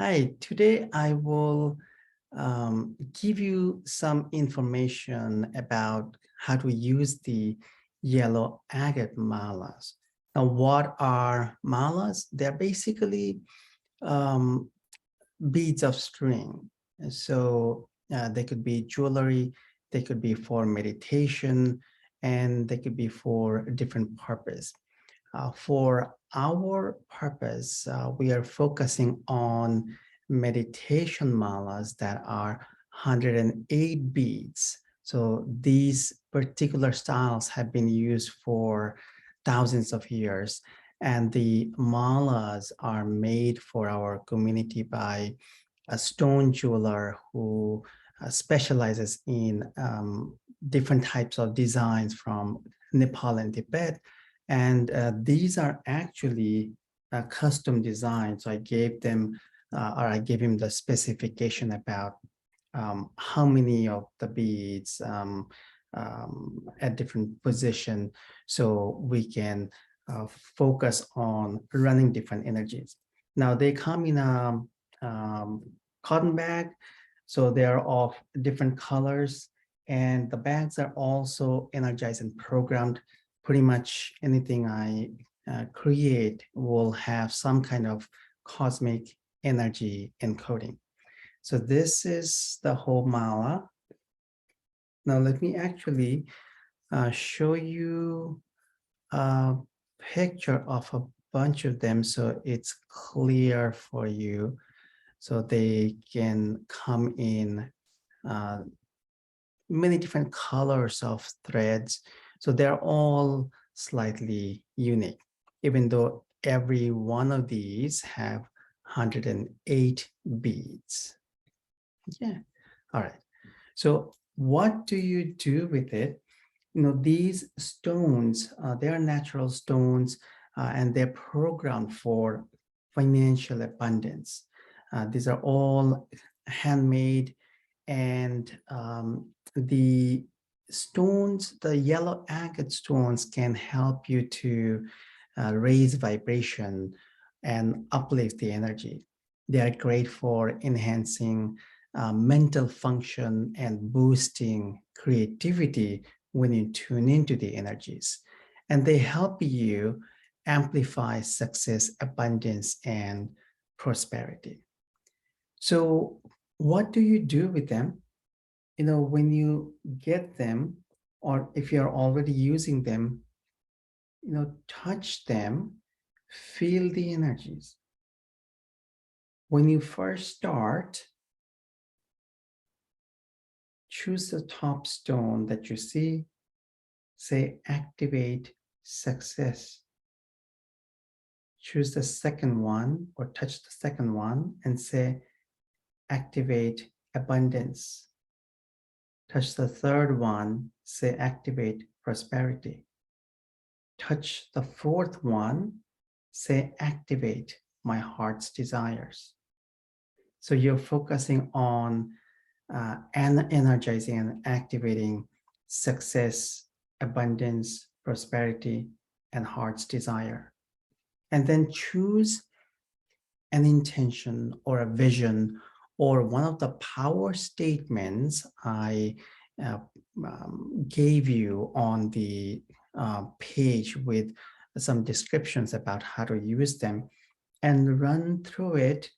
Hi, today I will give you some information about how to use the yellow agate malas. Now, what are malas? They're basically um, beads of string. And so they could be jewelry, they could be for meditation, and they could be for a different purpose. For our purpose, we are focusing on meditation malas that are 108 beads. So these particular styles have been used for thousands of years. And the malas are made for our community by a stone jeweler who specializes in different types of designs from Nepal and Tibet. And these are actually custom designs. So I gave them, or I gave him the specification about how many of the beads at different position, so we can focus on running different energies. Now they come in a cotton bag, so they are of different colors, and the bags are also energized and programmed. Pretty much anything I create will have some kind of cosmic energy encoding. So this is the whole mala. Now let me actually show you a picture of a bunch of them so it's clear for you. So they can come in many different colors of threads. So they're all slightly unique, even though every one of these have 108 beads. Yeah, all right. So what do you do with it? These stones, they are natural stones, and they're programmed for financial abundance. These are all handmade, and the stones, the yellow agate stones, can help you to raise vibration and uplift the energy. They are great for enhancing mental function and boosting creativity when you tune into the energies. And they help you amplify success, abundance, and prosperity. So what do you do with them? When you get them, or if you're already using them, touch them, feel the energies. When you first start, choose the top stone that you see, say activate success. Choose the second one or touch the second one and say activate abundance. Touch the third one, say activate prosperity. Touch the fourth one, say activate my heart's desires. So you're focusing on energizing and activating success, abundance, prosperity, and heart's desire. And then choose an intention or a vision or one of the power statements I gave you on the page with some descriptions about how to use them, and run through it.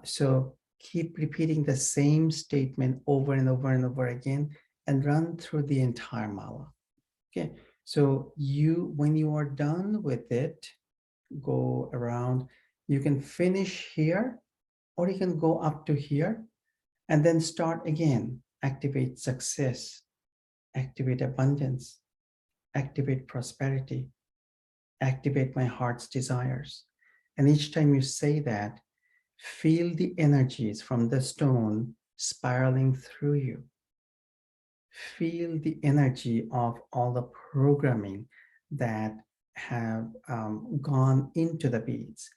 So keep repeating the same statement over and over and over again, and run through the entire mala. Okay, so when you are done with it, go around. You can finish here, or you can go up to here and then start again. Activate success, activate abundance, activate prosperity, activate my heart's desires. And each time you say that, feel the energies from the stone spiraling through you. Feel the energy of all the programming that have gone into the beads.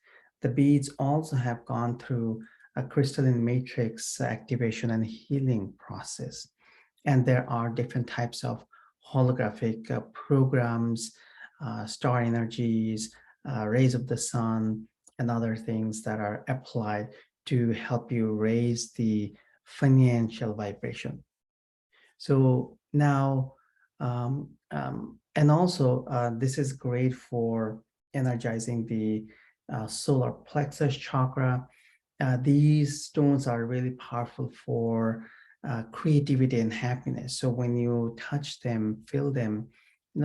The beads also have gone through a crystalline matrix activation and healing process. And there are different types of holographic programs, star energies, rays of the sun, and other things that are applied to help you raise the financial vibration. So now, and also this is great for energizing the solar plexus chakra. These stones are really powerful for creativity and happiness. So when you touch them, feel them,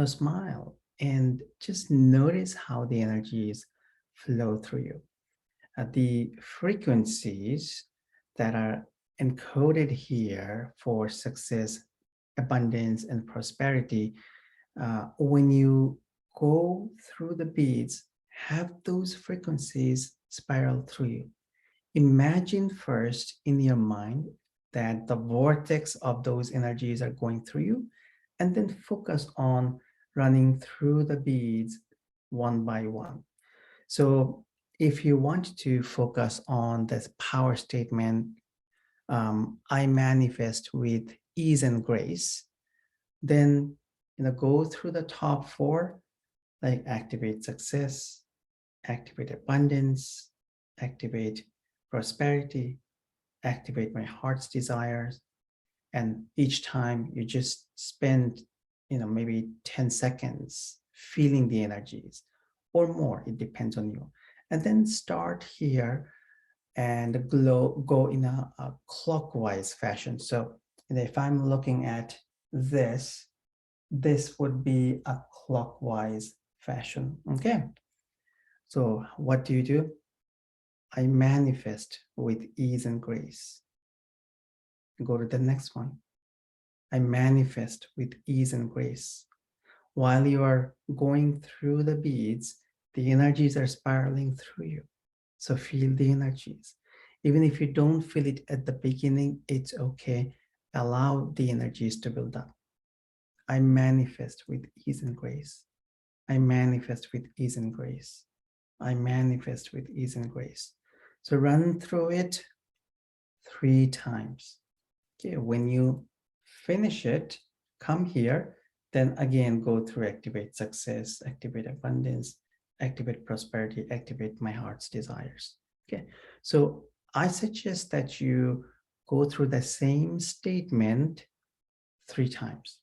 smile and just notice how the energies flow through you. The frequencies that are encoded here for success, abundance, and prosperity, when you go through the beads, have those frequencies spiral through you. Imagine first in your mind that the vortex of those energies are going through you, and then focus on running through the beads one by one. So if you want to focus on this power statement, I manifest with ease and grace, then go through the top four, like activate success, activate abundance, activate prosperity, activate my heart's desires. And each time you just spend, maybe 10 seconds feeling the energies or more, it depends on you. And then start here and go in a clockwise fashion. So if I'm looking at this would be a clockwise fashion. Okay. So what do? I manifest with ease and grace. Go to the next one. I manifest with ease and grace. While you are going through the beads, the energies are spiraling through you. So feel the energies. Even if you don't feel it at the beginning, it's okay. Allow the energies to build up. I manifest with ease and grace. I manifest with ease and grace. I manifest with ease and grace. So run through it 3 times. Okay, when you finish it, come here, then again go through activate success, activate abundance, activate prosperity, activate my heart's desires. Okay, so I suggest that you go through the same statement 3 times.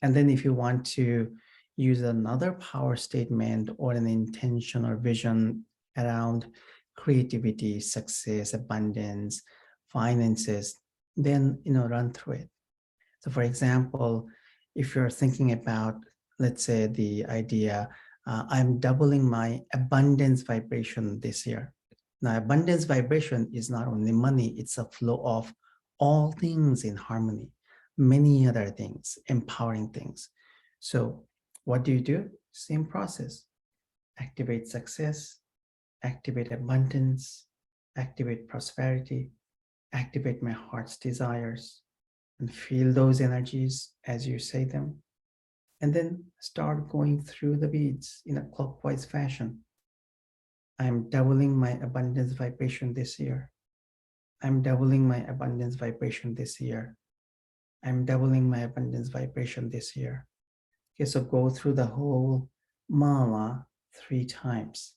And then if you want to use another power statement or an intention or vision around creativity, success, abundance, finances, then run through it. So for example, if you're thinking about, let's say, the idea, I'm doubling my abundance vibration this year. Now, abundance vibration is not only money, it's a flow of all things in harmony, many other things, empowering things. So what do? Same process. Activate success, activate abundance, activate prosperity, activate my heart's desires, and feel those energies as you say them. And then start going through the beads in a clockwise fashion. I'm doubling my abundance vibration this year. I'm doubling my abundance vibration this year. I'm doubling my abundance vibration this year. Okay, so go through the whole mala 3 times.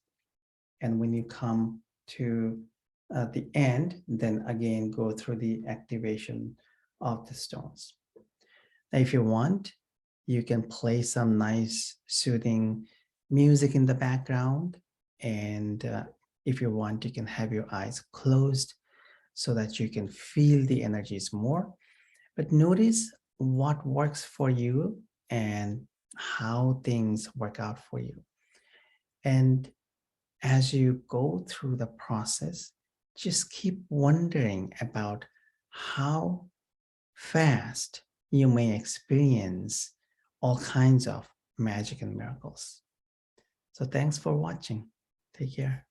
And when you come to the end, then again go through the activation of the stones. Now, if you want, you can play some nice soothing music in the background. And if you want, you can have your eyes closed so that you can feel the energies more. But notice what works for you and how things work out for you. And as you go through the process, just keep wondering about how fast you may experience all kinds of magic and miracles. So thanks for watching. Take care.